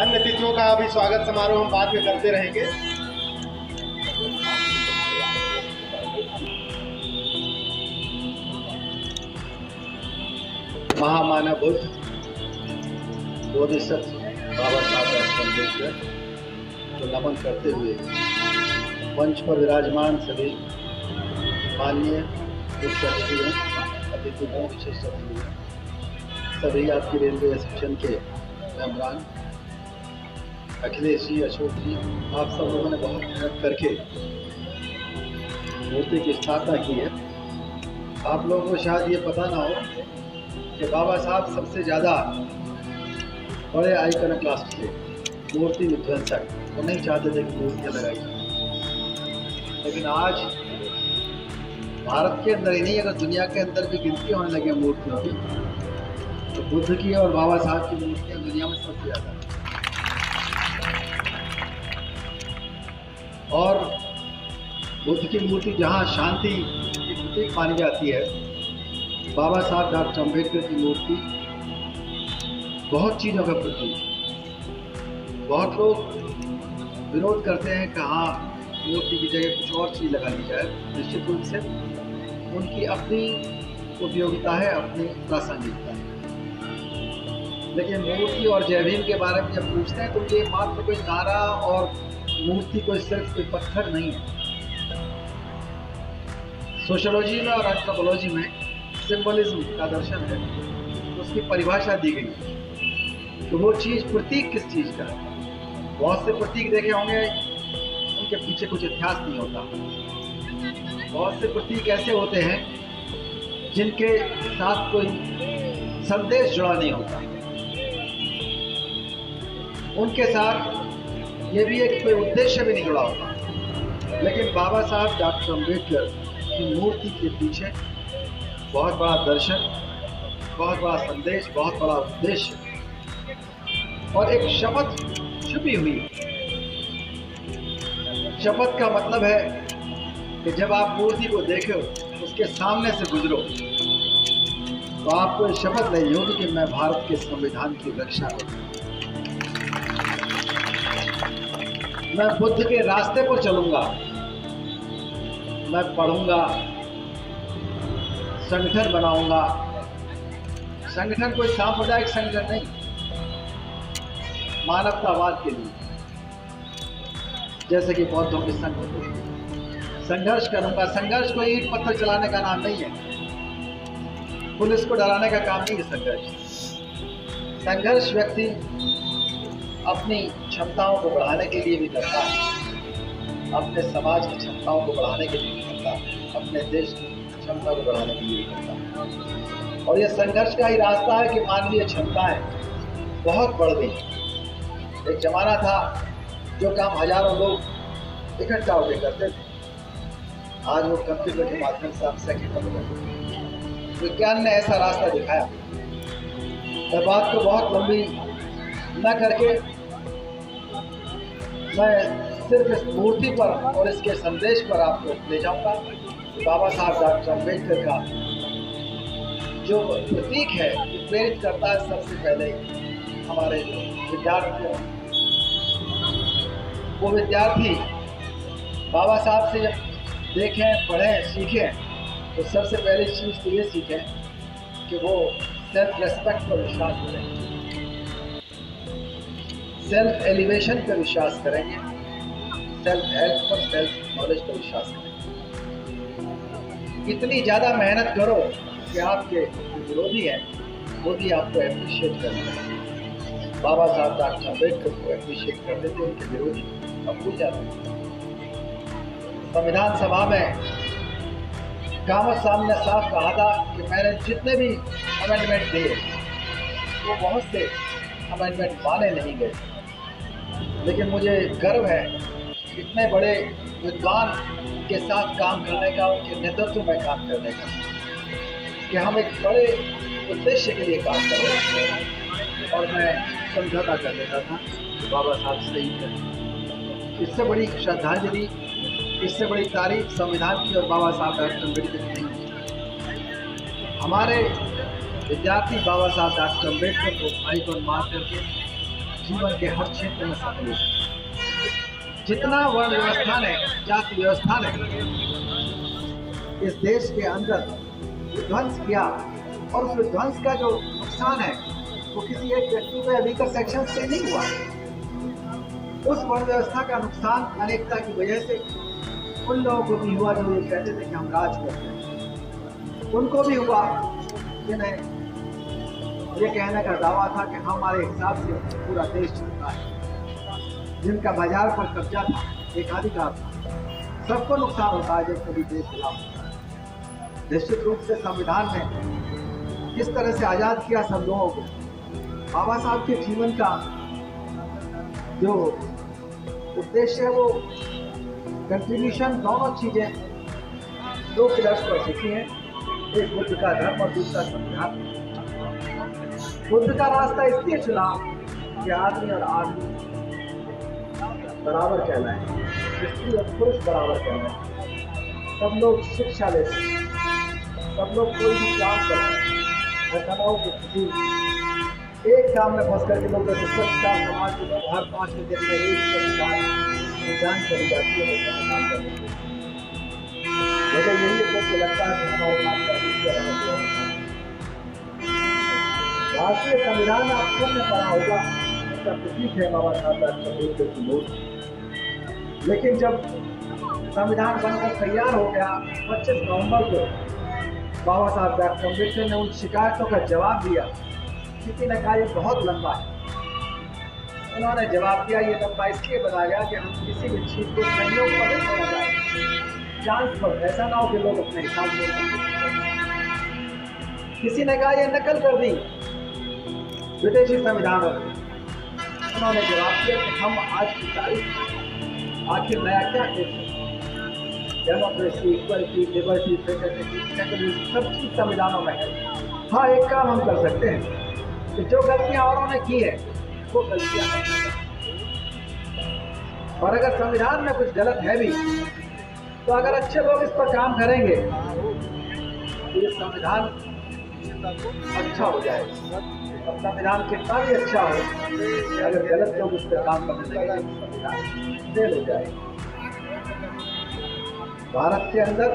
अन्य अतिथियों का भी स्वागत समारोह हम बाद में करते रहेंगे। महामानव बुद्ध बोधिसत्व बाबा साहब अम्बेडकर को नमन करते हुए मंच पर विराजमान सभी माननीय मुख्य अतिथियों विशेष अतिथियों, सभी आपकी रेलवे एसोसिएशन के मेम्बरान, अखिलेश जी, अशोक जी, आप सब लोगों ने बहुत मेहनत करके मूर्ति की स्थापना की है। आप लोगों को शायद ये पता ना हो कि बाबा साहब सबसे ज़्यादा बड़े आइकॉनोक्लास्ट थे, मूर्ति विध्वंसक। वो नहीं चाहते थे कि मूर्तियाँ लगाई जाए, लेकिन आज भारत के अंदर ही नहीं, अगर दुनिया के अंदर भी गिनती होने लगे मूर्तियों की, तो बुद्ध की और बाबा साहब की मूर्तियाँ दुनिया में सबसे ज़्यादा है। और बुद्ध की मूर्ति जहाँ शांति की प्रतीक मानी जाती है, बाबा साहब डॉक्टर अम्बेडकर की मूर्ति बहुत चीज़ों का प्रतीक है। बहुत लोग विरोध करते हैं कि हाँ, मूर्ति की जगह कुछ और चीज़ लगा दी जाए। निश्चित रूप से उनकी अपनी उपयोगिता है, अपनी प्रासंगिकता है। लेकिन मूर्ति और जय भीम के बारे में जब पूछते हैं तो ये मात्र कोई नारा और मूर्ति कोई सिर्फ कोई पत्थर नहीं है। सोशियोलॉजी में और एंथ्रोपोलॉजी में सिंबलिज्म का दर्शन है, उसकी परिभाषा दी गई है तो वो चीज़, प्रतीक किस चीज़ का है। बहुत से प्रतीक देखे होंगे, उनके पीछे कुछ इतिहास नहीं होता। बहुत से प्रतीक ऐसे होते हैं जिनके साथ कोई संदेश जुड़ा नहीं होता। उनके साथ ये भी एक कोई उद्देश्य भी नहीं जुड़ा होता। लेकिन बाबा साहब डॉक्टर अम्बेडकर की मूर्ति के पीछे बहुत बड़ा दर्शन, बहुत बड़ा संदेश, बहुत बड़ा उद्देश्य और एक शपथ छुपी हुई है। शपथ का मतलब है कि जब आप मूर्ति को देखो, उसके सामने से गुजरो, तो आपको शपथ नहीं होगी कि मैं भारत के संविधान की रक्षा करूंगा, मैं बुद्ध के रास्ते पर चलूंगा, मैं पढ़ूंगा, संगठन बनाऊंगा। संगठन कोई सांप्रदायिक संगठन नहीं, मानवतावाद के लिए, जैसे कि बौद्धों के संघ होते हैं। संघर्ष करूंगा। संघर्ष कोई ईंट पत्थर चलाने का नाम नहीं है, पुलिस को डराने का काम नहीं है। संघर्ष व्यक्ति अपनी क्षमताओं को बढ़ाने के लिए भी करता है, अपने समाज की क्षमताओं को बढ़ाने के लिए भी करता है, अपने देश की क्षमता को बढ़ाने के लिए भी करता है। और यह संघर्ष का ही रास्ता है कि मानवीय क्षमताएं बहुत बढ़ गई। एक जमाना था जो काम हजारों लोग इकट्ठा होकर करते थे, आज वो कंप्यूटर के माध्यम से आप सेकंडों में करते हैं। विज्ञान ने ऐसा रास्ता दिखाया। मैं बात को बहुत लंबी न करके मैं सिर्फ इस मूर्ति पर और इसके संदेश पर आपको ले जाऊंगा। बाबा साहब डॉक्टर अम्बेडकर का जो प्रतीक है, जो प्रेरित करता है सबसे पहले हमारे विद्यार्थियों, वो विद्यार्थी बाबा साहब से जब देखें, पढ़ें, सीखें, तो सबसे पहली चीज़ तो ये सीखें कि वो सेल्फ रेस्पेक्ट पर विश्वास करें, सेल्फ एलिवेशन पर विश्वास करेंगे, सेल्फ हेल्प पर, सेल्फ नॉलेज पर विश्वास करेंगे। इतनी ज़्यादा मेहनत करो कि आपके विरोधी हैं वो भी आपको अप्रिशिएट करेंगे। बाबा साहब डॉक्टर अम्बेडकर को अप्रिशिएट करते थे उनके विरोधी, अब भूल जाते हैं। संविधान सभा में कामत साहब ने साफ कहा था कि मैंने जितने भी अमेंडमेंट दिए वो बहुत से अमेंडमेंट माने नहीं गए, लेकिन मुझे गर्व है इतने बड़े विद्वान के साथ काम करने का, उनके नेतृत्व में काम करने का, कि हम एक बड़े उद्देश्य के लिए काम कर रहे हैं। और मैं समझौता कर देता था कि बाबा साहब सही करें। इससे बड़ी श्रद्धांजलि, इससे बड़ी तारीफ संविधान की और बाबा साहब डॉक्टर अम्बेडकर की नहीं। हमारे विद्यार्थी बाबा साहब डॉक्टर अम्बेडकर को आइकॉन मान करके जीवन के हर क्षेत्र में सक्रिय। जितना वर्ण व्यवस्था ने, जाति व्यवस्था ने इस देश के अंदर विध्वंस किया, और उस विध्वंस का जो नुकसान है वो किसी एक व्यक्ति को या वीकर सेक्शन से नहीं हुआ। उस वर्ण व्यवस्था का नुकसान अनेकता की वजह से उन लोगों को भी हुआ जो ये कहते थे कि हम राज करते हैं। उनको भी हुआ जिन्हें ये कहने का दावा था कि हमारे हिसाब से पूरा देश चलता है, जिनका बाजार पर कब्जा था, एकाधिकार था। सबको नुकसान होता है जब कभी देश गुलाम होता है। निश्चित रूप से संविधान ने किस तरह से आजाद किया सब लोगों को, बाबा साहब के जीवन का जो उद्देश्य है वो कंट्रीब्यूशन, दोनों चीजें दो पिलर्स पर टिकी हैं, एक बुद्ध का धर्म और दूसरा संविधान। बुद्ध का रास्ता इसलिए चुना कि आदमी और आदमी बराबर कहलाए, स्त्री और पुरुष बराबर कहलाए, सब लोग शिक्षा ले सकें, सब लोग कोई भी काम कर सकें, ऐसा ना हो कि किसी एक काम में फंस करके लोग स्वच्छता समाज के लोग हर 5 दिन में एक जान चली जाती है काम करने के लिए। मुझे यही सोच लगता है कि हमारे काम करने राष्ट्रीय संविधान आप सबने पढ़ा होगा, उसका प्रतीक है बाबा साहब अम्बेडकर की मूर्ति। लेकिन जब संविधान बनकर तैयार हो गया 25 नवंबर को बाबा साहब डॉक्टर अम्बेडकर ने उन शिकायतों का जवाब दिया। किसी ने कहा ये बहुत लंबा है, उन्होंने जवाब दिया ये लंबा इसलिए बताया गया कि हम किसी भी चीज को सहयोग पर नहीं छोड़ा जाए, चांस पर, ऐसा ना हो कि लोग अपने हिसाब से। किसी ने कहा ये नकल कर दी विदेशी संविधानों में, उन्होंने जवाब दिया कि हम आज की तारीख आखिर नया क्या कहते हैं, डेमोक्रेसी, इक्वलिटी, लिबर्टी, फ्रेटर्निटी, सब चीज संविधानों में है। हाँ, एक काम हम कर सकते हैं कि जो गलतियां औरों ने की है वो गलतियां हम कर सकते हैं, और अगर संविधान में कुछ गलत है भी तो अगर अच्छे लोग इस पर काम करेंगे तो ये संविधान अच्छा हो जाएगा। अब संविधान कितना भी अच्छा हो, अगर गलत लोग उस पर काम करने लगे तो संविधान फेल हो जाएगा। भारत के अंदर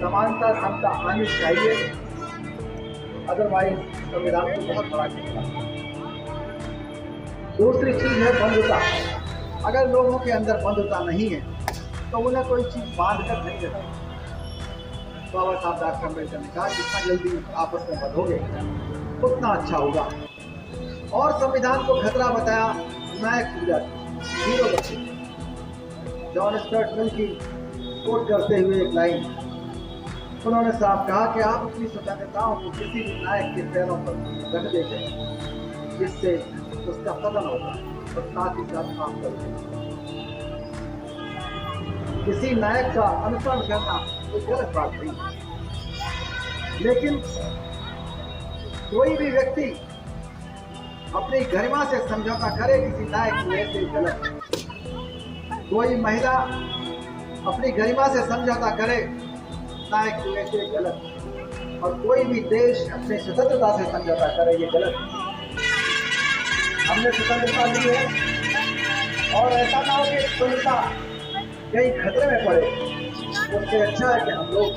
समानता समता आनी चाहिए, अदरवाइज संविधान को बहुत बड़ा खतरा। दूसरी चीज है बंधुता। अगर लोगों के अंदर बंधुता नहीं है तो उन्हें कोई चीज बांध कर नहीं देता। बाबा साहब डॉक्टर अम्बेडकर ने कहा जितना जल्दी आपस में बंधोगे उतना अच्छा होगा, और संविधान को खतरा बताया नायक पूजा हीरो बच्चे जॉन स्टुअर्ट मिल की कोट करते हुए एक लाइन, उन्होंने साफ कहा कि आप अपनी स्वतंत्रताओं को किसी भी नायक के पैरों पर रख देते हैं, जिससे उसका पतन होता है, और साथ ही साथ काम करते हैं। किसी नायक का अनुसरण करना कोई गलत बात नहीं, लेकिन कोई भी व्यक्ति अपनी गरिमा से समझौता करे किसी नायक की वजह से गलत। कोई महिला अपनी गरिमा से समझौता करे नायक की वजह से गलत, और कोई भी देश अपनी स्वतंत्रता से समझौता करे ये गलत। हमने स्वतंत्रता ली है और ऐसा ना हो कि स्वतंत्रता कहीं खतरे में पड़े, उससे अच्छा है कि हम लोग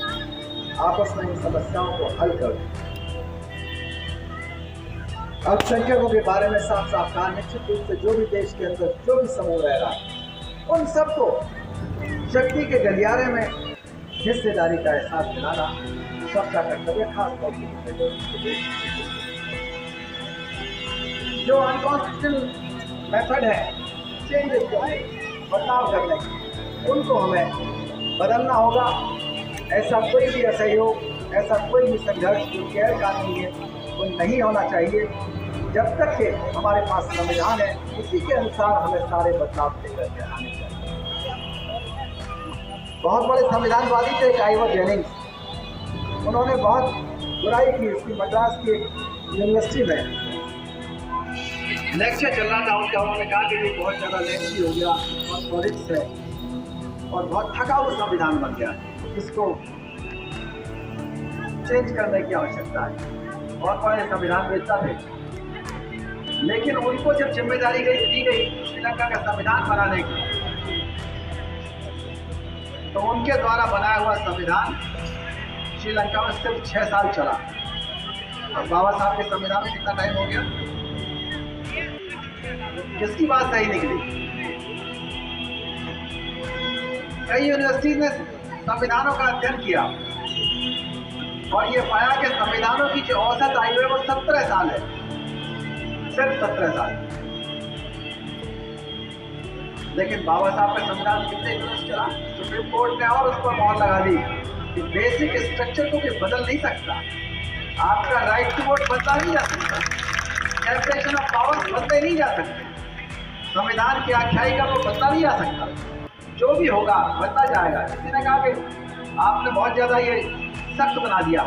आपस में इन समस्याओं को हल कर दें। अल्पसंख्यकों के बारे में साफ साफ कहा, निश्चित रूप से जो भी देश के अंदर जो भी समूह रह रहा है उन सबको शक्ति के गलियारे में हिस्सेदारी का एहसास दिलाना सबका कर्तव्य, खास तौर पर जो अनकॉन्स्टिट्यूशनल मेथड है चेंजेस करने, बदलाव करने की, उनको हमें बदलना होगा। ऐसा कोई भी असहयोग, ऐसा कोई भी संघर्ष जो गैर कानूनी है वो नहीं होना चाहिए। जब तक कि हमारे पास संविधान है उसी के अनुसार हमें सारे बदलाव लेकर के आने चाहिए। बहुत बड़े संविधानवादी थे आइवर जेनिंग्स, उन्होंने बहुत बुराई की। इसकी मद्रास की यूनिवर्सिटी में लेक्चर चल रहा था उनका, उन्होंने कहा कि ये बहुत ज़्यादा लेंथी हो गया और पॉलिटिक्स है और बहुत थका हुआ संविधान बन गया, इसको चेंज करने की आवश्यकता है। बहुत बड़े संविधान वेत्ता थे, लेकिन उनको जब जिम्मेदारी दी गई श्रीलंका का संविधान बनाने की, तो उनके द्वारा बनाया हुआ संविधान श्रीलंका में सिर्फ 6 साल चला। और बाबा साहब के संविधान में कितना टाइम हो गया? किसकी बात सही निकली? कई यूनिवर्सिटीज ने संविधानों का अध्ययन किया और ये पाया कि संविधानों की जो औसत आयु है वो 17 साल है, सिर्फ 17 साल। लेकिन बाबा साहब का संविधान कितने वर्ष चला? सुप्रीम कोर्ट ने और उस पर मोहर लगा दी कि बेसिक स्ट्रक्चर को कोई बदल नहीं सकता, आपका राइट टू वोट बदला नहीं जा सकता, सेपरेशन ऑफ पावर बदले नहीं जा सकते, संविधान की आख्यायिका को बदला नहीं जा सकता, जो भी होगा बदला जाएगा। किसी ने कहा कि आपने बहुत ज़्यादा ये सख्त बना दिया,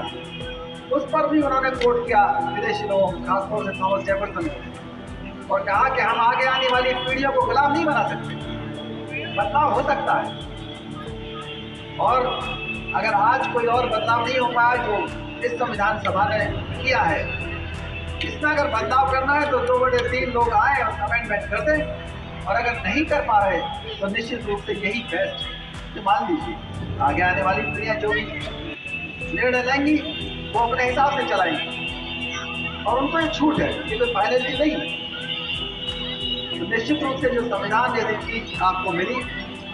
उस पर भी उन्होंने कोर्ट किया विदेशी लोगों, खासतौर से थॉमस जेफरसन को, और कहा कि हम आगे आने वाली पीढ़ियों को गुलाम नहीं बना सकते, बदलाव हो सकता है। और अगर आज कोई और बदलाव नहीं हो पाया जो इस संविधान सभा ने किया है, इसमें अगर बदलाव करना है तो 2/3 लोग आए और अमेंडमेंट कर दें, और अगर नहीं कर पा रहे तो निश्चित रूप से यही बेस्ट, तो मान लीजिए आगे आने वाली पीढ़ियाँ जो भी निर्णय लेंगी वो अपने हिसाब से चलाएंगी और उनको ये छूट है, ये कोई फाइनलिटी नहीं है। तो निश्चित रूप से जो संविधान जैसी चीज आपको मिली,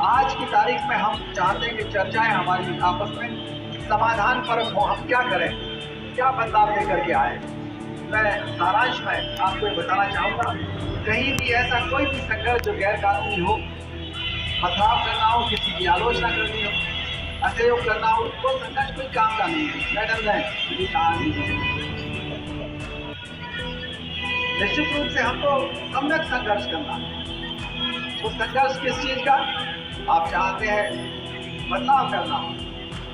आज की तारीख में हम चाहते हैं कि चर्चाएं हमारी आपस में समाधान पर हो, हम क्या करें, क्या बदलाव लेकर के आए। मैं सारांश में आपको ये बताना चाहूँगा, कहीं भी ऐसा कोई भी संघर्ष जो गैर कानूनी हो, पथराव करना हो, किसी की आलोचना करनी हो, असहयोग करना हो, तो संघर्ष कोई काम का नहीं है। निश्चित रूप से हमको सम्यक संघर्ष करना है। तो संघर्ष किस चीज़ का आप चाहते हैं? बदलाव करना।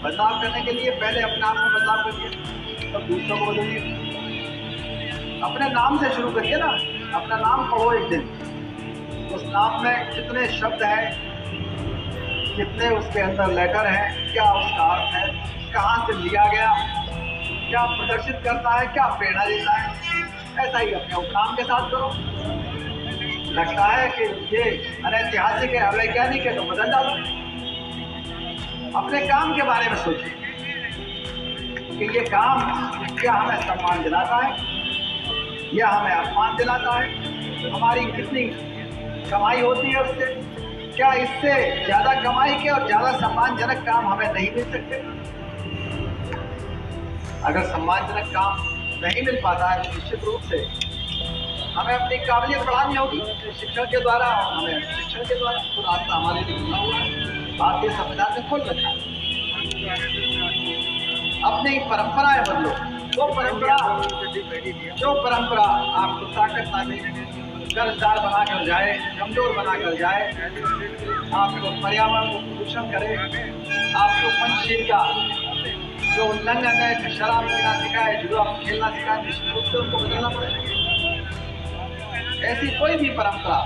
बदलाव करने के लिए पहले अपने आप में बदलाव करिए, तब दूसरों को बदलिए। अपने नाम से शुरू करिए ना, अपना नाम पढ़ो एक दिन, उस नाम में कितने शब्द हैं, कितने उसके अंदर लेटर हैं, क्या उसका अर्थ है, कहाँ से लिया गया, क्या प्रदर्शित करता है, क्या प्रेरणा देता है। ऐसा ही अपने उपनाम के साथ करो। लगता है कि ये अनैतिहासिक है, अवैज्ञानिक है, तो बदल डालो। अपने काम के बारे में सोचिए कि ये काम क्या हमें सम्मान दिलाता है या हमें अपमान दिलाता है, हमारी कितनी कमाई होती है उससे, क्या इससे ज़्यादा कमाई के और ज़्यादा सम्मानजनक काम हमें नहीं मिल सकते। अगर सम्मानजनक काम नहीं मिल पाता है तो निश्चित रूप से हमें अपनी काबिलियत बढ़ानी होगी शिक्षण के द्वारा, और हमें शिक्षण के द्वारा तो रास्ता हमारे लिए खुला हुआ है, भारतीय संविधान में खोल रखा है। अपनी परंपराएं बदलो, जो परंपरा आपको ताकत ना दे, कर्जदार बनाकर जाए, कमजोर बनाकर जाए, आपको पर्यावरण को प्रदूषण करे, आपको पंचशीलता जो उल्लंघन है, शराब पीना सिखाए, जुआ खेलना सिखाए, निश्चित रूप से उनको बदलना पड़ेगा। ऐसी कोई भी परंपरा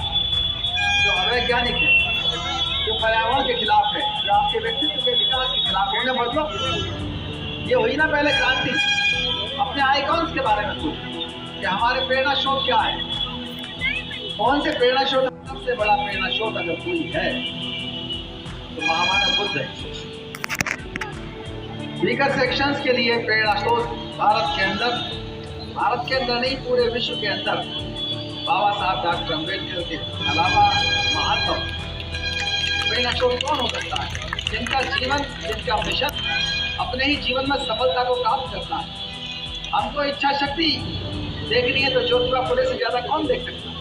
जो अवैज्ञानिक है, जो पर्यावरण के खिलाफ है, जो आपके व्यक्तित्व के विकास के खिलाफ है, उन्हें बदलो। ये हुई ना पहले क्रांति। अपने आइकॉन्स के बारे में सोचो कि हमारे प्रेरणा स्रोत क्या है, कौन से प्रेरणा स्रोत। सबसे बड़ा प्रेरणा स्रोत अगर कोई है तो महामानव बुद्ध है। वीकर सेक्शंस के लिए प्रेरणा स्रोत भारत के अंदर नहीं, पूरे विश्व के अंदर बाबा साहब डॉक्टर अम्बेडकर के अलावा महात्मा प्रेरणा स्रोत कौन हो सकता है? जिनका जीवन, जिनका मिशन अपने ही जीवन में सफलता को प्राप्त करना है। हमको इच्छा शक्ति देखनी है तो ज्योतिबा फुले से ज़्यादा कौन देख सकता है?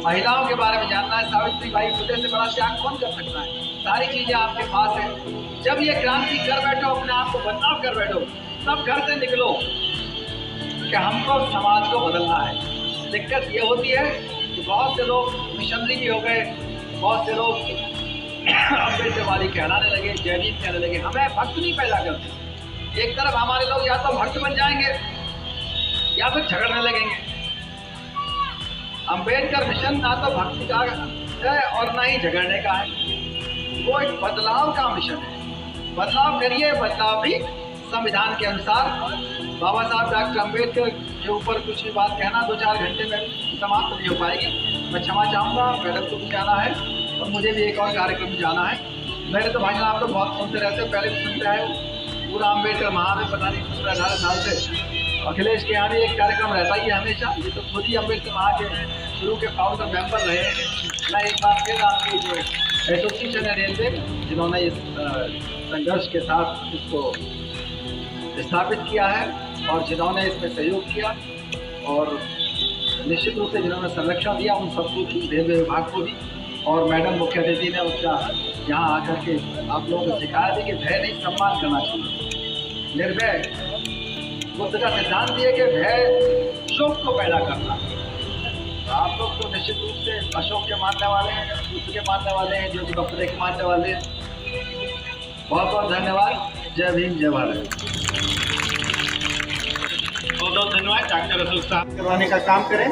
महिलाओं के बारे में जानना है, सावित्रीबाई फुले से बड़ा त्याग कौन कर सकता है? सारी चीज़ें आपके पास है। जब ये क्रांति कर बैठो, अपने आप को बदलाव कर बैठो, तब घर से निकलो कि हमको समाज को बदलना है। दिक्कत ये होती है कि बहुत से लोग मिशनरी भी हो गए, बहुत से लोग अम्बेडकरवादी कहलाने लगे, जैविक कहने लगे। हमें भक्त नहीं पैदा करते। एक तरफ हमारे लोग या तो भक्त बन जाएंगे या फिर झगड़ने लगेंगे। अम्बेडकर मिशन ना तो भक्ति का है और ना ही झगड़ने का है, वो एक बदलाव का मिशन है। बदलाव करिए, बदलाव भी संविधान के अनुसार बाबा साहब डॉक्टर अम्बेडकर के ऊपर कुछ भी बात कहना 2-4 घंटे में समाप्त नहीं हो पाएगी। मैं क्षमा चाहूँगा, मैडम को भी जाना है और मुझे भी एक और कार्यक्रम में जाना है। मेरे तो भाई आप लोग बहुत सुनते रहते, पहले भी सुनते आए, पूरा अम्बेडकर महान है, पता नहीं 18 साल से। अखिलेश के यहाँ भी एक कार्यक्रम रहता ही है हमेशा, ये तो खुद ही अम्बेडकर वहाँ के शुरू के फाउंडर मेंबर रहे हैं। मैं एक बार फिर आपकी जो एसोसिएशन है रेलवे, जिन्होंने इस संघर्ष के साथ इसको स्थापित किया है और जिन्होंने इसमें सहयोग किया और निश्चित रूप से जिन्होंने संरक्षण दिया, उन सबको भी, रेलवे विभाग को भी, और मैडम मुख्य अतिथि ने उसका यहाँ आकर के आप लोगों को सिखाया भी कि भय नहीं, सम्मान करना चाहिए। निर्भय बुद्ध का सिद्धांत दिए कि भय शोक को पैदा करना। आप लोग तो निश्चित रूप से अशोक के मानने वाले हैं, बुद्ध के मानने वाले हैं, जो कपड़े के मानने वाले हैं। बहुत बहुत धन्यवाद। जय भीम, जय भारत। बहुत बहुत धन्यवाद। डॉक्टर अशोक साहब करवाने का काम करें।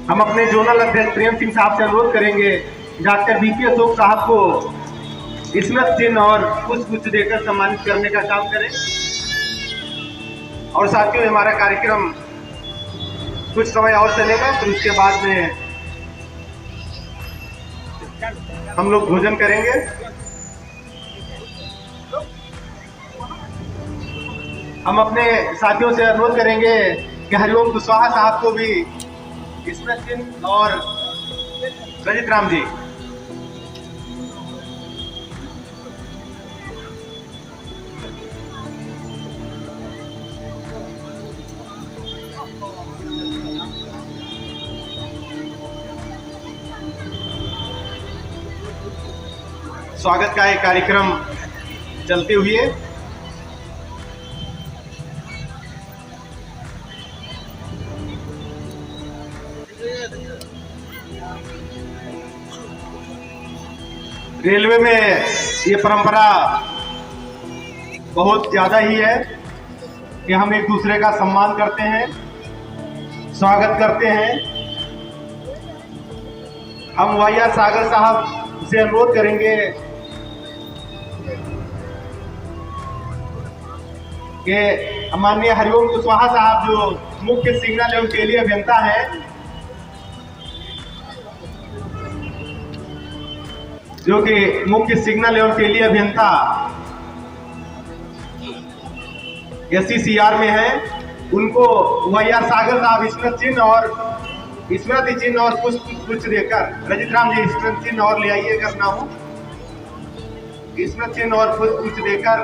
हम अपने जोनल अध्यक्ष प्रेम सिंह साहब से अनुरोध करेंगे डॉक्टर बीपी अशोक साहब को स्मृति चिन्ह और पुष्प देकर सम्मानित करने का काम करें। और साथियों, हमारा कार्यक्रम कुछ समय और चलेगा, फिर उसके बाद में हम लोग भोजन करेंगे। हम अपने साथियों से अनुरोध करेंगे कि हरिओम कुशवाहा साहब को भी स्मृति चिन्ह और रजित राम जी। स्वागत का एक कार्यक्रम चलते हुए रेलवे में ये परंपरा बहुत ज्यादा ही है कि हम एक दूसरे का सम्मान करते हैं, स्वागत करते हैं। हम वाईआर सागर साहब से अनुरोध करेंगे कि माननीय हरिओम कुशवाहा साहब जो मुख्य सिग्नल एवं टेली अभियंता है, जो कि मुख्य सिग्नल एवं टेली अभियंता SCCR में है, उनको वाईआर सागर साहब स्मृति चिन्ह और पुष्प देकर, रजित राम जी स्मृति चिन्ह और ले आइए करना हो, स्मृति चिन्ह और पुष्प देकर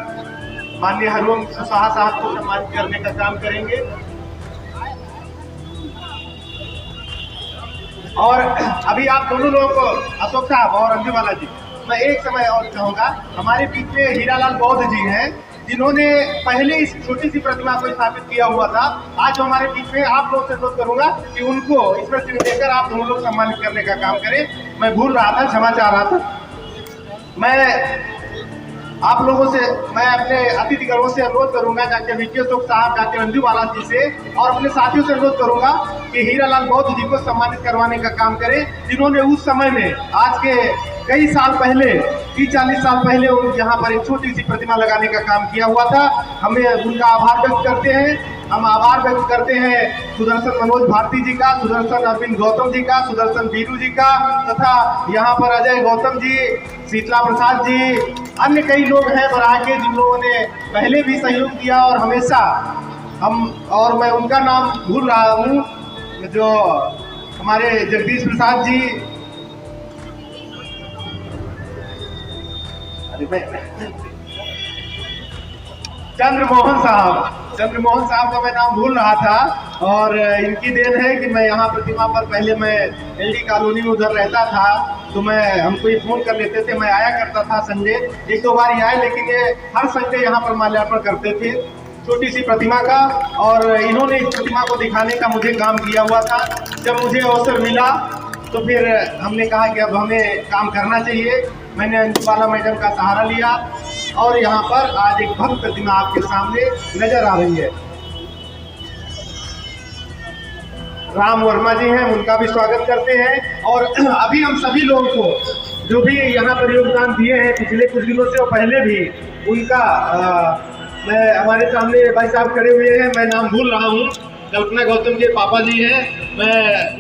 माननीय हरिओम कुशवाहा साहब को सम्मानित करने का काम करेंगे। और अभी आप दोनों लोगों को, अशोक साहब और अंजुबाला जी, मैं एक समय और कहूँगा, हमारे बीच में हीरालाल बौद्ध जी हैं, जिन्होंने पहले इस छोटी सी प्रतिमा को स्थापित किया हुआ था। आज हमारे बीच में, आप लोगों से अनुरोध करूंगा कि उनको इसमें चिन्ह देकर आप दोनों लोग सम्मानित करने का काम करें। मैं भूल रहा था, क्षमा चाह रहा था। मैं आप लोगों से, मैं अपने अतिथिगणों से अनुरोध करूंगा, डॉक्टर बीपी अशोक साहब, डॉक्टर अंजुबाला जी से और अपने साथियों से अनुरोध करूंगा कि हीरालाल बौद्ध जी को सम्मानित करवाने का काम करें, जिन्होंने उस समय में, आज के कई साल पहले, 30-40 साल पहले यहाँ पर एक छोटी सी प्रतिमा लगाने का काम किया हुआ था। हमें उनका आभार व्यक्त करते हैं। हम आभार व्यक्त करते हैं सुदर्शन मनोज भारती जी का, सुदर्शन अरविंद गौतम जी का, सुदर्शन बीरू जी का, तथा यहाँ पर अजय गौतम जी, शीतला प्रसाद जी, अन्य कई लोग हैं बराह के, जिन लोगों ने पहले भी सहयोग दिया और हमेशा और मैं उनका नाम भूल रहा हूँ, जो हमारे जगदीश प्रसाद जी, चंद्रमोहन साहब का मैं नाम भूल रहा था। और इनकी देन है कि मैं यहाँ प्रतिमा पर, पहले मैं LD कॉलोनी में उधर रहता था, तो हमको ये फोन कर लेते थे, मैं आया करता था संडे, 1-2 बार ही आए, लेकिन ये हर संडे यहाँ पर माल्यार्पण करते थे छोटी सी प्रतिमा का। और इन्होंने इस प्रतिमा को दिखाने का मुझे काम किया हुआ था। जब मुझे अवसर मिला तो फिर हमने कहा कि अब हमें काम करना चाहिए। मैंने अंजुबाला मैडम का सहारा लिया और यहाँ पर आज एक भव्य प्रतिमा आपके सामने नजर आ रही है। राम वर्मा जी हैं, उनका भी स्वागत करते हैं। और अभी हम सभी लोगों को जो भी यहाँ पर योगदान दिए हैं पिछले कुछ दिनों से और पहले भी, उनका मैं हमारे सामने भाई साहब खड़े हुए हैं, मैं नाम भूल रहा हूँ, कल्पना गौतम के पापा जी हैं। मैं